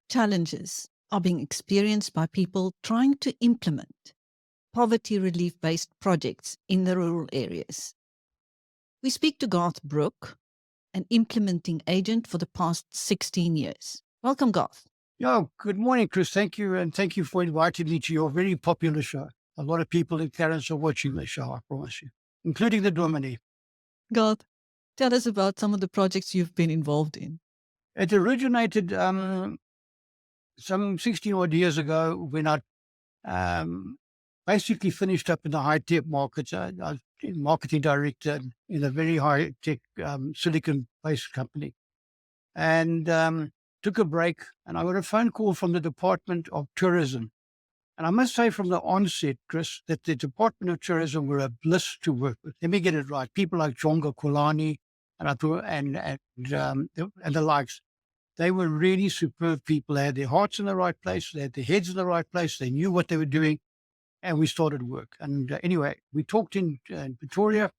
challenges are being experienced by people trying to implement poverty relief-based projects in the rural areas. We speak to Garth Brook, an implementing agent for the past 16 years. Welcome, Garth. Oh, good morning, Chris. Thank you. And thank you for inviting me to your very popular show. A lot of people in Clarens are watching the show, I promise you, including the Domini. Garth, tell us about some of the projects you've been involved in. It originated some 16 odd years ago when I basically finished up in the high-tech markets. I was marketing director in a very high-tech silicon-based company. And took a break, and I got a phone call from the Department of Tourism. And I must say from the onset, Chris, that the Department of Tourism were a bliss to work with. Let me get it right. People like Jonga Kulani and the likes, they were really superb people. They had their hearts in the right place. They had their heads in the right place. They knew what they were doing. And we started work. And anyway, we talked in Pretoria.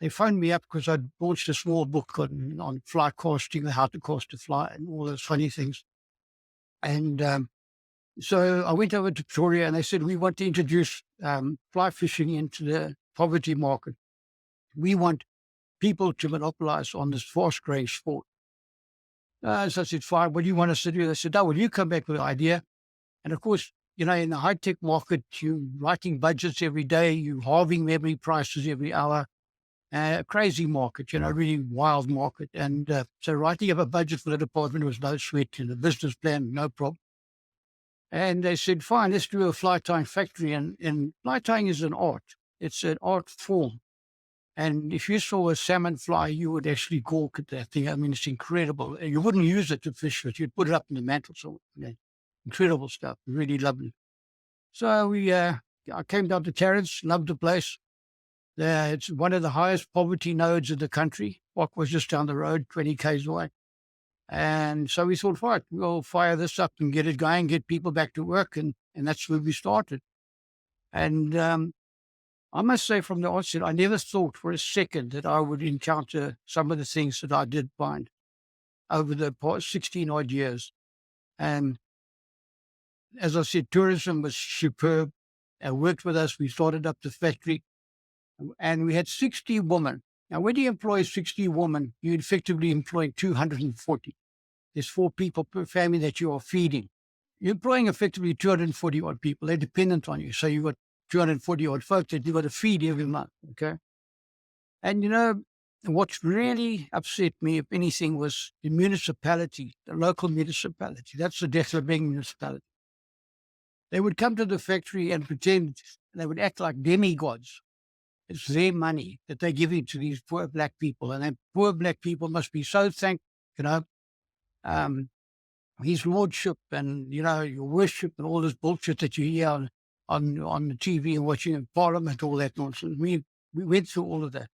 They phoned me up because I'd launched a small book on fly casting, how to cast a fly and all those funny things. And so I went over to Pretoria and they said, we want to introduce fly fishing into the poverty market. We want people to monopolize on this fast-growing sport. So I said, fine, what do you want us to do? They said, will you come back with an idea? And of course, in the high-tech market, you're writing budgets every day, you're halving memory prices every hour. Crazy market, really wild market. And so writing up a budget for the department was no sweat, and the business plan, no problem. And they said, fine, let's do a fly tying factory. And fly tying is an art. It's an art form. And if you saw a salmon fly, you would actually gawk at that thing. I mean, it's incredible. You wouldn't use it to fish with. You'd put it up in the mantle. So incredible stuff, really lovely. So I came down to Clarens, loved the place. It's one of the highest poverty nodes in the country. Walk was just down the road, 20 k's away. And so we thought, right, we'll fire this up and get it going, get people back to work. And that's where we started. And I must say from the onset, I never thought for a second that I would encounter some of the things that I did find over the past 16 odd years. And as I said, tourism was superb. Worked with us. We started up the factory. And we had 60 women. Now, when you employ 60 women, you're effectively employing 240. There's 4 people per family that you are feeding. You're employing effectively 240 odd people. They're dependent on you. So you've got 240 odd folks that you've got to feed every month. Okay. And what really upset me, if anything, was the municipality, the local municipality. That's the Declan municipality. They would come to the factory and pretend they would act like demigods. It's their money that they're giving to these poor black people. And then poor black people must be so thankful, his lordship and, your worship and all this bullshit that you hear on the TV and watching in Parliament, all that nonsense. We went through all of that.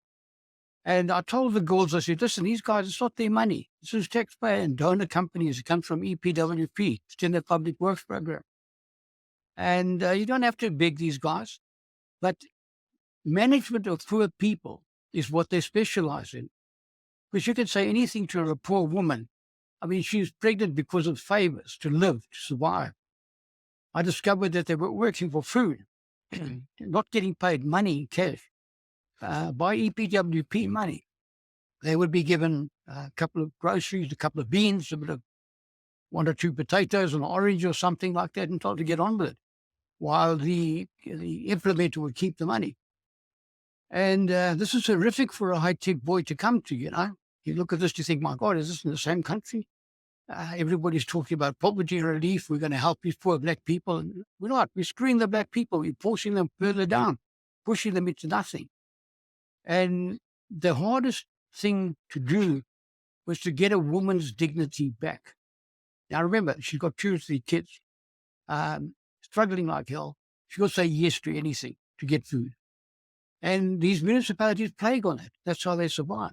And I told the girls, I said, listen, these guys, it's not their money. This is taxpayer and donor companies. It comes from EPWP. It's in the Public Works Program. And you don't have to beg these guys. But management of poor people is what they specialize in. Because you can say anything to a poor woman. I mean, she's pregnant because of favors to live, to survive. I discovered that they were working for food, not getting paid money in cash by EPWP money. They would be given a couple of groceries, a couple of beans, a bit of 1 or 2 potatoes, an orange or something like that, and told to get on with it, while the implementer would keep the money. And this is horrific for a high-tech boy to come to, You look at this, you think, my God, is this in the same country? Everybody's talking about poverty relief. We're going to help these poor black people. We're not. We're screwing the black people. We're pushing them further down, pushing them into nothing. And the hardest thing to do was to get a woman's dignity back. Now, remember, she's got 2 or 3 kids, struggling like hell. She will say yes to anything to get food. And these municipalities plague on it. That's how they survive.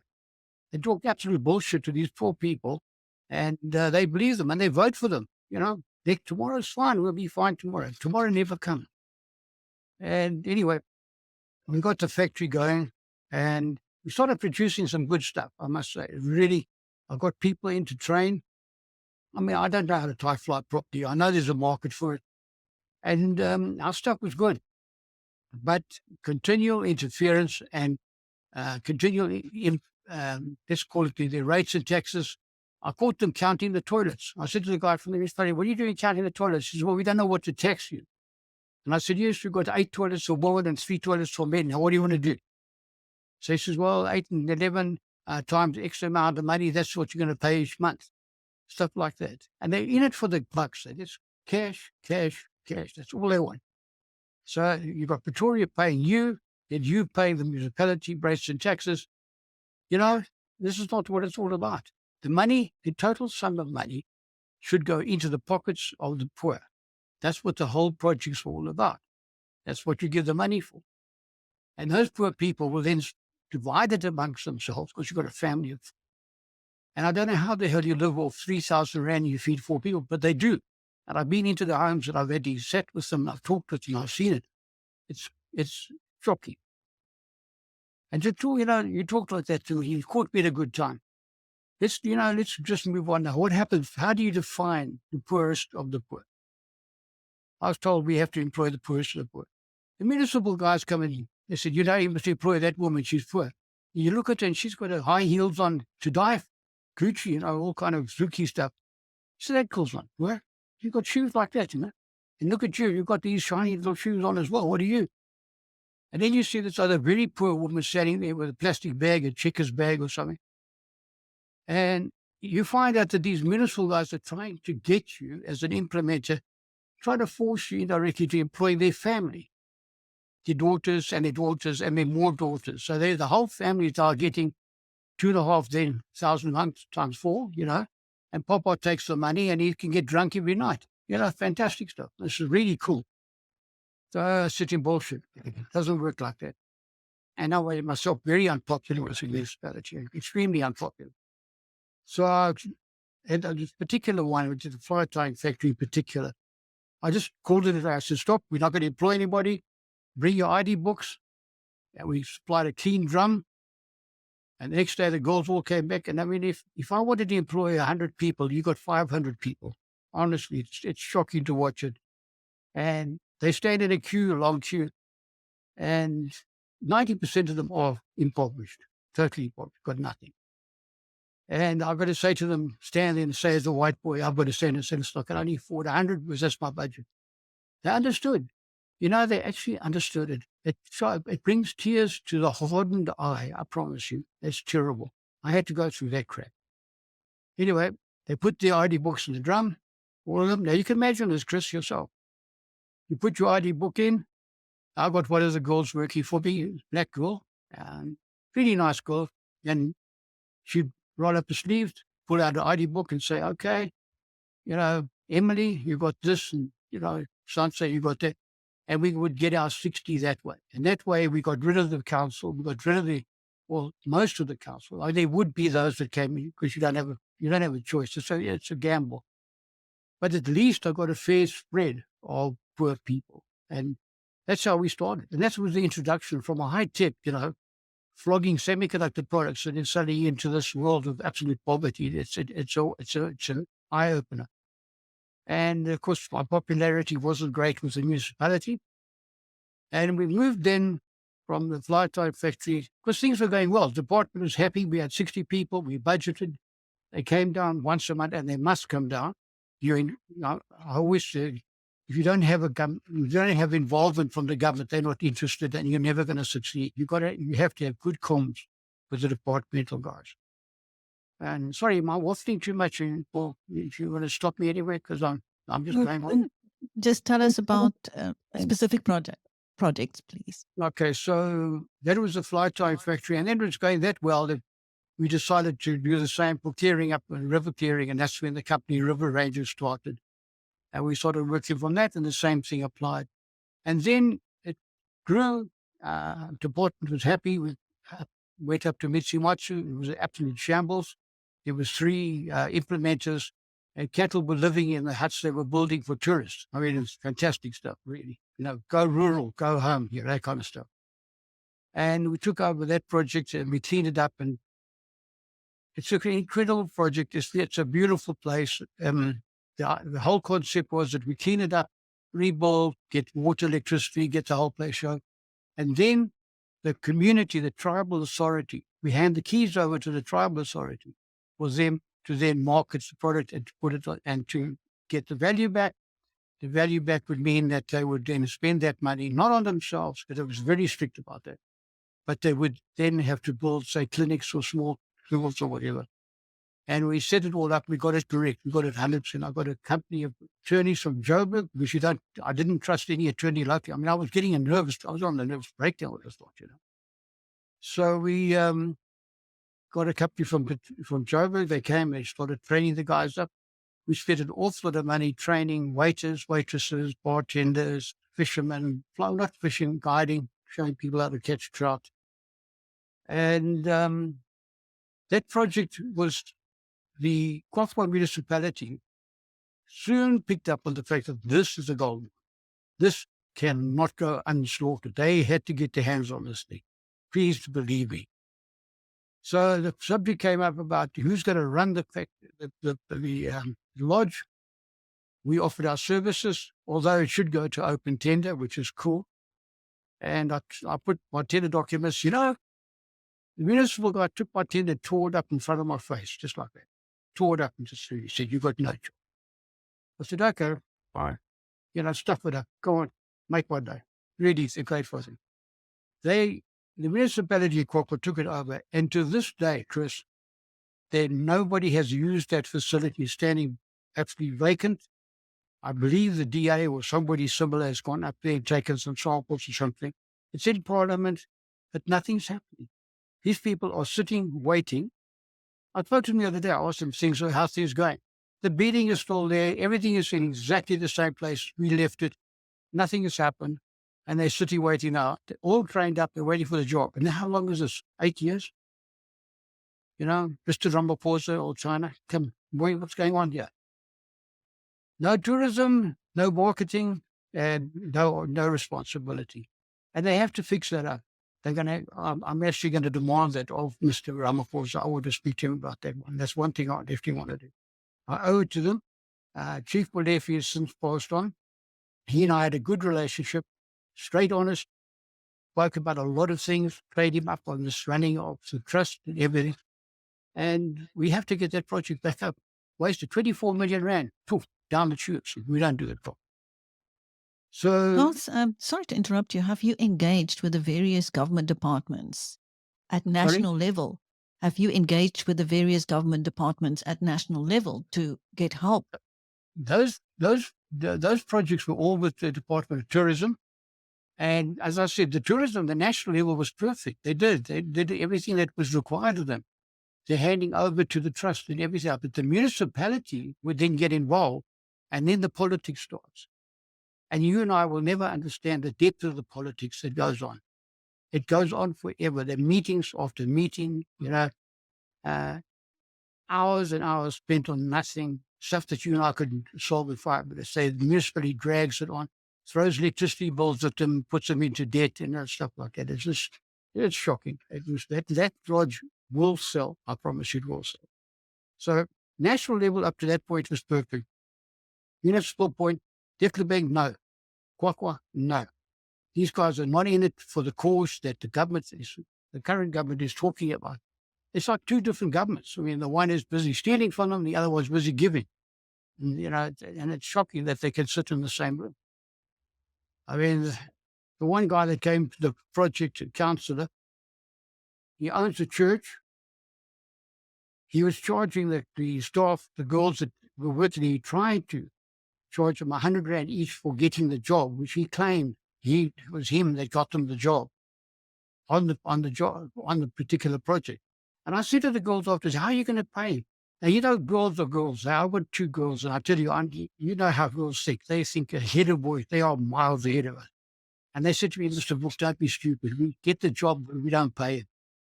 They talk absolute bullshit to these poor people, and they believe them, and they vote for them. Tomorrow's fine. We'll be fine tomorrow. Tomorrow never comes. And anyway, we got the factory going, and we started producing some good stuff, I must say. Really, I got people in to train. I mean, I don't know how to tie fly properly. I know there's a market for it. And our stuff was good. But continual interference and continual, let's call it the rates and taxes. I caught them counting the toilets. I said to the guy from the municipality, "What are you doing counting the toilets?" He says, "Well, we don't know what to tax you." And I said, "Yes, we've got 8 toilets for women and 3 toilets for men. Now, what do you want to do?" So he says, "Well, 8 and 11 times X amount of money, that's what you're going to pay each month." Stuff like that. And they're in it for the bucks. They just cash, cash, cash. That's all they want. So you've got Pretoria paying you, then you paying the municipality rates and taxes. You know, this is not what it's all about. The money, the total sum of money should go into the pockets of the poor. That's what the whole project's all about. That's what you give the money for. And those poor people will then divide it amongst themselves because you've got a family of. And I don't know how the hell you live off 3,000 Rand and you feed 4 people, but they do. And I've been into the homes and I've had to sit with them, I've talked with them, I've seen it. It's shocking. And to talk, you talked like that to me, you caught me at a good time. Let's just move on now. What happens? How do you define the poorest of the poor? I was told we have to employ the poorest of the poor. The municipal guys come in, they said, "You must employ that woman, she's poor." You look at her and she's got her high heels on to die for. Gucci, all kind of Zuki stuff. So that calls on. Where? You've got shoes like that, And look at you, you've got these shiny little shoes on as well. What are you? And then you see this other very poor woman standing there with a plastic bag, a Checkers bag or something. And you find out that these municipal guys are trying to get you as an implementer, trying to force you indirectly to employ their family, their daughters and their more daughters. So the whole families are getting 2,500 months times 4, and Papa takes the money and he can get drunk every night. Fantastic stuff. This is really cool. So sitting bullshit. It doesn't work like that. And I made myself very unpopular with the municipality, extremely unpopular. So and this particular one, which is the fly tying factory in particular, I just called it. I said, "Stop, we're not going to employ anybody. Bring your ID books." And we supplied a clean drum. And the next day, the girls all came back. And I mean, if I wanted to employ 100 people, you got 500 people. Honestly, it's shocking to watch it. And they stayed in a long queue. And 90% of them are impoverished, totally impoverished, got nothing. And I've got to say to them, stand there and say, as a white boy, I've got to stand and say, "Look, I can only afford 100 because that's my budget." They understood. They actually understood it. It brings tears to the hardened eye, I promise you. It's terrible. I had to go through that crap. Anyway, they put the ID books in the drum, all of them. Now, you can imagine this, Chris, yourself. You put your ID book in. I got one of the girls working for me, black girl, pretty nice girl. And she'd roll up the sleeves, pull out the ID book and say, "Okay, Emily, you got this, and, Sansa, you got that." And we would get our 60 that way. And that way we got rid of the council. We got rid of most of the council. There would be those that came in because you don't have a choice. So it's a gamble. But at least I got a fair spread of poor people. And that's how we started. And that was the introduction from a high tech, flogging semiconductor products and then suddenly into this world of absolute poverty. It's an eye opener. And of course, my popularity wasn't great with the municipality. And we moved then from the fly type factory because things were going well. The department was happy. We had 60 people. We budgeted. They came down once a month, and they must come down. I always say, if you don't have you don't have involvement from the government, they're not interested, and you're never going to succeed. You have to have good comms with the departmental guys. And sorry, am I waffling too much? Or if you want to stop me anyway, because I'm just going on. Just tell us about specific projects, please. Okay, so that was the fly tying factory, and then it was going that well that we decided to do the same for clearing up and river clearing, and that's when the company River Rangers started. And we started working from that, and the same thing applied. And then it grew. Department was happy. We went up to Mitsimatsu. It was an absolute shambles. There was 3 implementers, and cattle were living in the huts they were building for tourists. I mean, it's fantastic stuff, really. Go rural, go home, that kind of stuff. And we took over that project and we cleaned it up. And It's an incredible project. It's a beautiful place. The whole concept was that we clean it up, rebuild, get water, electricity, get the whole place shown. And then the community, the tribal authority, we hand the keys over to the tribal authority for them to then market the product and to put it on, and to get the value back. The value back would mean that they would then spend that money, not on themselves, because it was very strict about that, but they would then have to build, say, clinics or small schools or whatever. And we set it all up. We got it correct. We got it 100%. I got a company of attorneys from Joburg, because I didn't trust any attorney locally. I mean, I was getting nervous. I was on the nervous breakdown with this lot, you know. So we got a company from Joburg. They came, they started training the guys up. We spent an awful lot of money training waiters, waitresses, bartenders, fishermen, not fishing, guiding, showing people how to catch trout. And that project was the Kwakwa municipality soon picked up on the fact that this is a gold. This cannot go unslaughtered. They had to get their hands on this thing. Please believe me. So the subject came up about who's going to run the lodge. We offered our services, although it should go to open tender, which is cool. And I put my tender documents, the municipal guy took my tender, tore it up in front of my face, just like that. Tore it up and just he said, "You've got no job." I said, "Okay, fine. Stuff it up. Go on, make my day." Really, it's a great for them. The municipality of Kwakwa took it over, and to this day, Chris, nobody has used that facility, standing absolutely vacant. I believe the DA or somebody similar has gone up there and taken some samples or something. It's in Parliament, but nothing's happening. These people are sitting, waiting. I spoke to them the other day. I asked them things, so how's things going? The bedding is still there. Everything is in exactly the same place. We left it. Nothing has happened. And they're sitting waiting now. They're all trained up. They're waiting for the job. And how long is this? 8 years? Mr. Ramaphosa or China, come, boy, what's going on here? No tourism, no marketing, and no responsibility. And they have to fix that up. I'm actually going to demand that of Mr. Ramaphosa. I want to speak to him about that one. That's one thing I definitely want to do. I owe it to them. Chief Molefi has since passed on. He and I had a good relationship, straight, honest, spoke about a lot of things, trade him up on this running of the trust and everything. And we have to get that project back up. Wasted 24 million rand, poof, down the tubes. We don't do it properly. So, Garth, sorry to interrupt you. Have you engaged with the various government departments at national level? Have you engaged with the various government departments at national level to get help? Those projects were all with the Department of Tourism. And as I said, the tourism, the national level was perfect. They did everything that was required of them. They're handing over to the trust and everything. But the municipality would then get involved, and then the politics starts. And you and I will never understand the depth of the politics that goes on. It goes on forever. The meetings after meeting, hours and hours spent on nothing, stuff that you and I couldn't solve in 5 minutes. Say the municipality drags it on, throws electricity bills at them, puts them into debt and stuff like that. It's shocking. That lodge will sell. I promise you it will sell. So national level up to that point was perfect. Municipal point, Declabank, no. Kwakwa, no. These guys are not in it for the cause that the current government is talking about. It's like two different governments. I mean, the one is busy stealing from them, the other one's busy giving. And it's shocking that they can sit in the same room. I mean, the one guy that came to the project councillor, he owns a church. He was charging the staff, the girls that were with him, he tried to charge them 100 rand each for getting the job, which he claimed it was him that got them the job on the particular project. And I said to the girls afterwards, "How are you going to pay?" Now, girls are girls. I got 2 girls, and I tell you, you know how girls think. They think ahead of boys. They are miles ahead of us. And they said to me, "Mr. Brooks, don't be stupid. We get the job, but we don't pay it."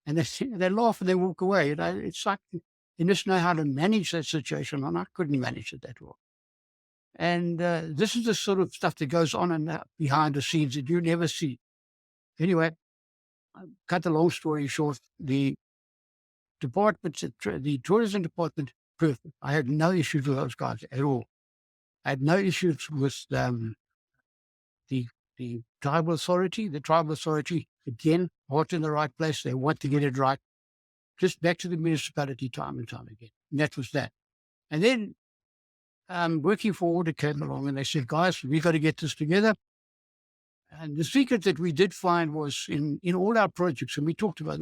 And they laugh and they walk away. It's like they just know how to manage that situation, and I couldn't manage it that well. And this is the sort of stuff that goes on behind the scenes that you never see. Anyway, cut the long story short, the departments, the tourism department, perfect. I had no issues with those guys at all. I had no issues with the the tribal authority. The tribal authority, again, heart in the right place. They want to get it right. Just back to the municipality time and time again. And that was that. And then working for order came along and they said, guys, we've got to get this together. And the secret that we did find was in all our projects, and we talked about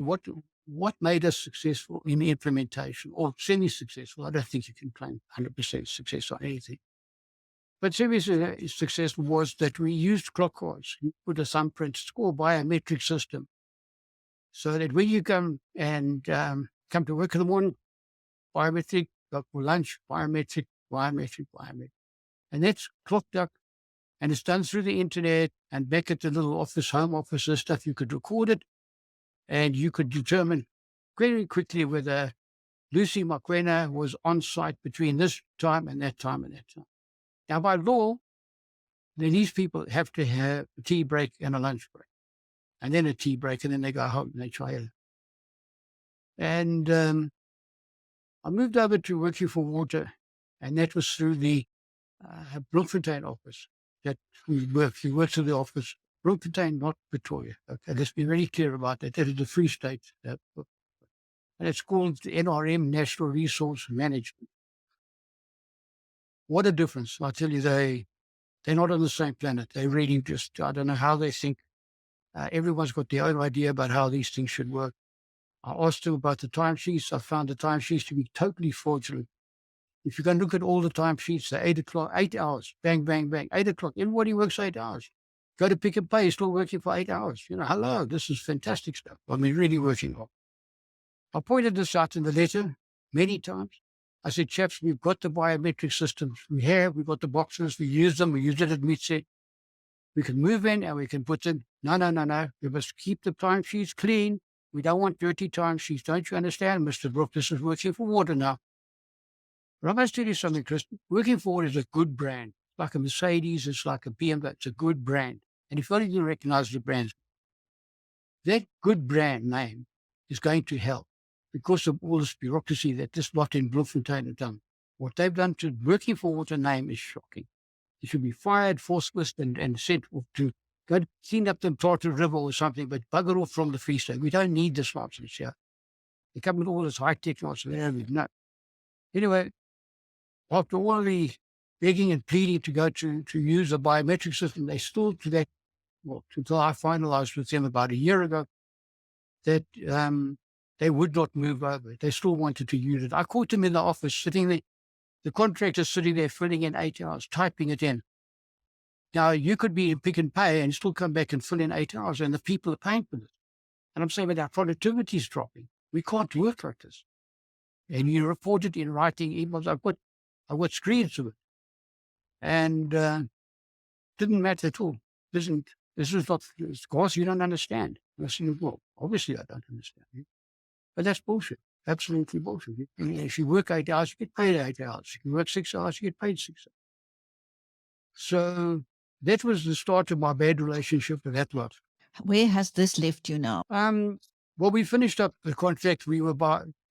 what made us successful in the implementation or semi-successful. I don't think you can claim 100% success on anything. But semi-successful was that we used clock cards. You put a thumbprint score biometric system so that when you come and come to work in the morning, biometric, go for lunch, biometric, biometric, biometric. And that's clocked up. And it's done through the internet and back at the little office, home office and stuff. You could record it and you could determine very quickly whether Lucy Mokwena was on site between this time and that time and that time. Now, by law, then these people have to have a tea break and a lunch break, and then a tea break, and then they go home and they try it. And I moved over to working for water, and that was through the Bloemfontein office. That we worked through the office, Bloemfontein, not Pretoria. Okay, let's be very clear about that. That is the Free State. And it's called the NRM, National Resource Management. What a difference. I tell you, they're not on the same planet. They really just, I don't know how they think. Everyone's got their own idea about how these things should work. I asked them about the timesheets. I found the timesheets to be totally fraudulent. If you can look at all the timesheets, they're 8 o'clock, 8 hours, bang, bang, bang, 8 o'clock. Everybody works 8 hours. Go to Pick and Pay, still working for 8 hours. Hello, this is fantastic stuff. I mean, really working hard. I pointed this out in the letter many times. I said, chaps, we've got the biometric systems. We've got the boxes, we use them, we use it at Mitse. We can move in and we can put in, no. We must keep the timesheets clean. We don't want dirty timesheets. Don't you understand, Mr. Brook? This is working for water now. But I must tell you something, Chris. Working for water is a good brand. It's like a Mercedes, it's like a BMW. It's a good brand. And if only you recognize the brands, that good brand name is going to help because of all this bureaucracy that this lot in Bloemfontein have done. What they've done to working for water name is shocking. They should be fired, forced and sent off to go clean up the Mthatha River or something, but bugger off from the Free State. We don't need this nonsense here. They come with all this high-tech nonsense. No. Anyway, after all the begging and pleading to go to use a biometric system, they still until I finalized with them about a year ago, that they would not move over. They still wanted to use it. I caught them in the office sitting there, the contractor sitting there filling in 8 hours, typing it in. Now, you could be in Pick and Pay and still come back and fill in 8 hours, and the people are paying for this. And I'm saying, but our productivity is dropping. We can't work like this. And you report it in writing emails. I've got screens of it. And didn't matter at all. This is not, of course, you don't understand. I said, well, obviously I don't understand. But that's bullshit. Absolutely bullshit. If you work 8 hours, you get paid 8 hours. If you work 6 hours, you get paid 6 hours. So that was the start of my bad relationship with that lot. Where has this left you now? Well, we finished up the contract. We were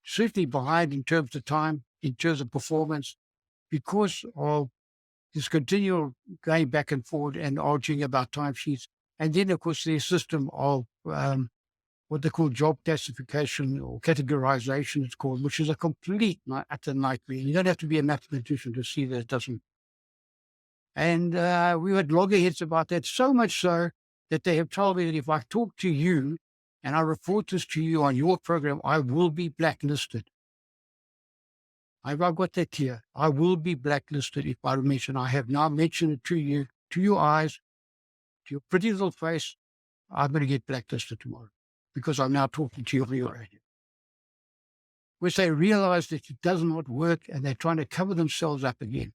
certainly behind in terms of time, in terms of performance, because of this continual going back and forward and arguing about timesheets. And then, of course, the system of what they call job classification or categorization, it's called, which is a complete utter nightmare. You don't have to be a mathematician to see that it doesn't. And we had loggerheads about that, so much so that they have told me that if I talk to you and I report this to you on your program, I will be blacklisted. I've got that clear. I will be blacklisted if I mention. I have now mentioned it to you, to your eyes, to your pretty little face. I'm going to get blacklisted tomorrow because I'm now talking to you on your radio. Which they realize that it does not work and they're trying to cover themselves up again.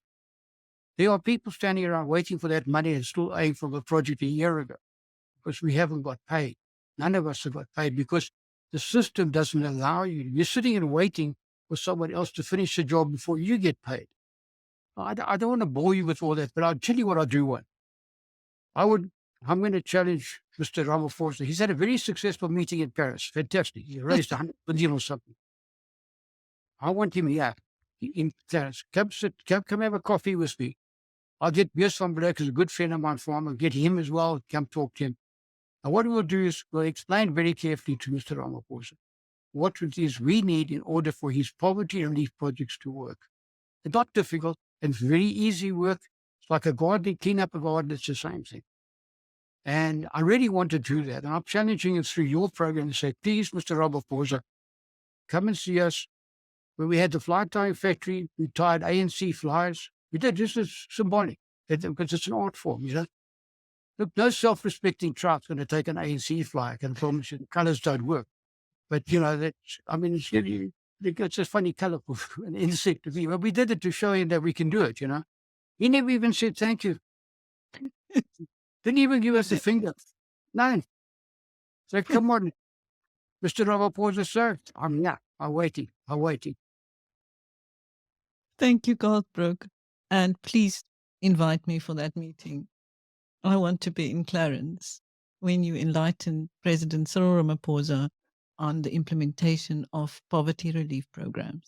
There are people standing around waiting for that money and still aiming for the project a year ago because we haven't got paid. None of us have got paid because the system doesn't allow you. You're sitting and waiting for someone else to finish the job before you get paid. I don't want to bore you with all that, but I'll tell you what I do want. I'm going to challenge Mr. Ramaphosa. He's had a very successful meeting in Paris. Fantastic. He raised 100 billion or something. I want him here in Clarens. Come have a coffee with me. I'll get Björn van Berg, who's a good friend of mine, farmer, get him as well, come talk to him. And what we'll do is we'll explain very carefully to Mr. Ramaphosa what it is we need in order for his poverty relief projects to work. It's not difficult. It's very easy work. It's like a garden, clean up a garden, it's the same thing. And I really want to do that. And I'm challenging it through your program to say, please, Mr. Ramaphosa, come and see us. When we had the fly tying factory, we tied ANC flyers. We did. This is symbolic because it's an art form, you know. Look, no self-respecting tribe's going to take an ANC fly. I can promise you the colors don't work. But, you know, it's really, it's a funny color for an insect to be. But we did it to show him that we can do it, you know. He never even said thank you. Didn't even give us a finger. None. So come on, Mr. Ramaphosa, sir. I'm waiting. Thank you, Garth Brook. And please invite me for that meeting. I want to be in Clarens when you enlighten President Cyril Ramaphosa on the implementation of poverty relief programs.